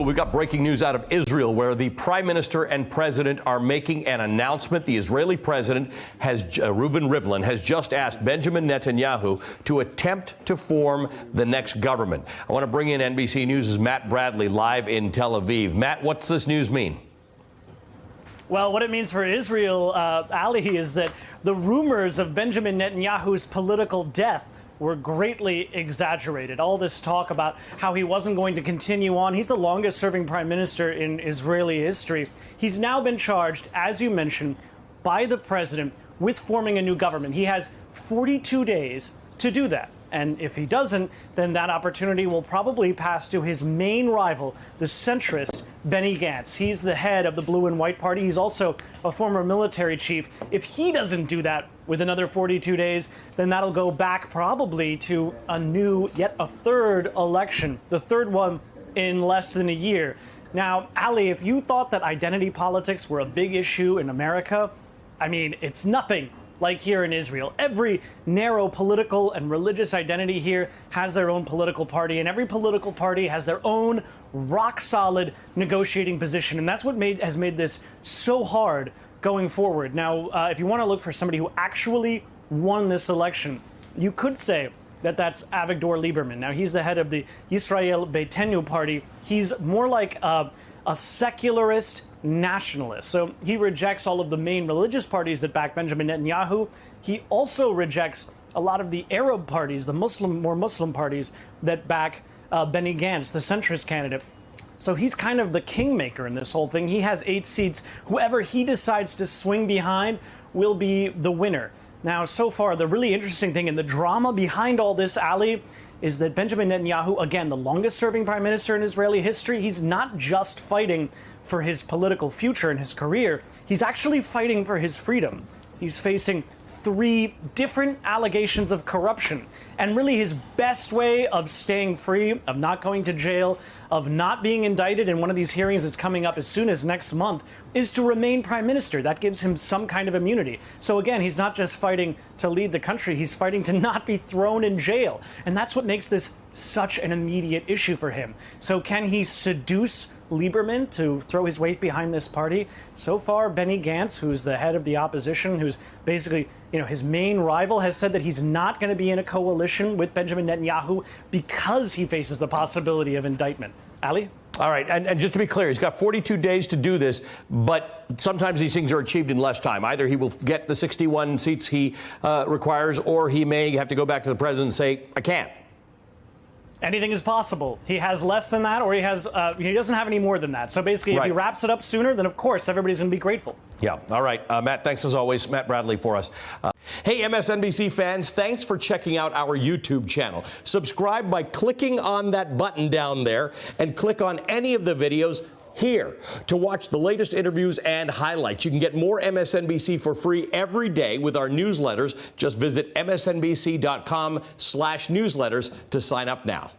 We've got breaking news out of Israel where the prime minister and president are making an announcement. The Israeli president Reuven Rivlin has just asked Benjamin Netanyahu to attempt to form the next government. I want to bring in NBC News' Matt Bradley live in Tel Aviv. Matt, what's this news mean? Well, what it means for Israel, Ali, is that the rumors of Benjamin Netanyahu's political death were greatly exaggerated. All this talk about how he wasn't going to continue on. He's the longest serving prime minister in Israeli history. He's now been charged, as you mentioned, by the president with forming a new government. He has 42 days to do that. And if he doesn't, then that opportunity will probably pass to his main rival, the centrist Benny Gantz. He's the head of the Blue and White Party. He's also a former military chief. If he doesn't do that with another 42 days, then that'll go back probably to yet a third election, the third one in less than a year. Now, Ali, if you thought that identity politics were a big issue in America, I mean, it's nothing like here in Israel. Every narrow political and religious identity here has their own political party, and every political party has their own rock-solid negotiating position, and that's what has made this so hard going forward. Now, if you want to look for somebody who actually won this election, you could say that that's Avigdor Lieberman. Now, he's the head of the Yisrael Beitenu party. He's more like a secularist nationalist. So he rejects all of the main religious parties that back Benjamin Netanyahu. He also rejects a lot of the Arab parties, the more Muslim parties that back Benny Gantz, the centrist candidate. So he's kind of the kingmaker in this whole thing. He has 8 seats. Whoever he decides to swing behind will be the winner. Now, so far, the really interesting thing and the drama behind all this, Ali, is that Benjamin Netanyahu, again, the longest serving prime minister in Israeli history, he's not just fighting for his political future and his career, he's actually fighting for his freedom. He's facing 3 different allegations of corruption. And really his best way of staying free, of not going to jail, of not being indicted in one of these hearings that's coming up as soon as next month, is to remain prime minister. That gives him some kind of immunity. So again, he's not just fighting to lead the country, he's fighting to not be thrown in jail. And that's what makes this such an immediate issue for him. So can he seduce Lieberman to throw his weight behind this party? So far, Benny Gantz, who's the head of the opposition, who's basically, his main rival, has said that he's not going to be in a coalition with Benjamin Netanyahu because he faces the possibility of indictment. Ali? All right, and just to be clear, he's got 42 days to do this, but sometimes these things are achieved in less time. Either he will get the 61 seats he requires, or he may have to go back to the president and say, I can't. Anything is possible. He has less than that, or he doesn't have any more than that. So basically, if he wraps it up sooner, then of course everybody's going to be grateful. Yeah. All right. Matt, thanks as always. Matt Bradley for us. Hey, MSNBC fans, thanks for checking out our YouTube channel. Subscribe by clicking on that button down there and click on any of the videos here to watch the latest interviews and highlights. You can get more MSNBC for free every day with our newsletters. Just visit msnbc.com/newsletters to sign up now.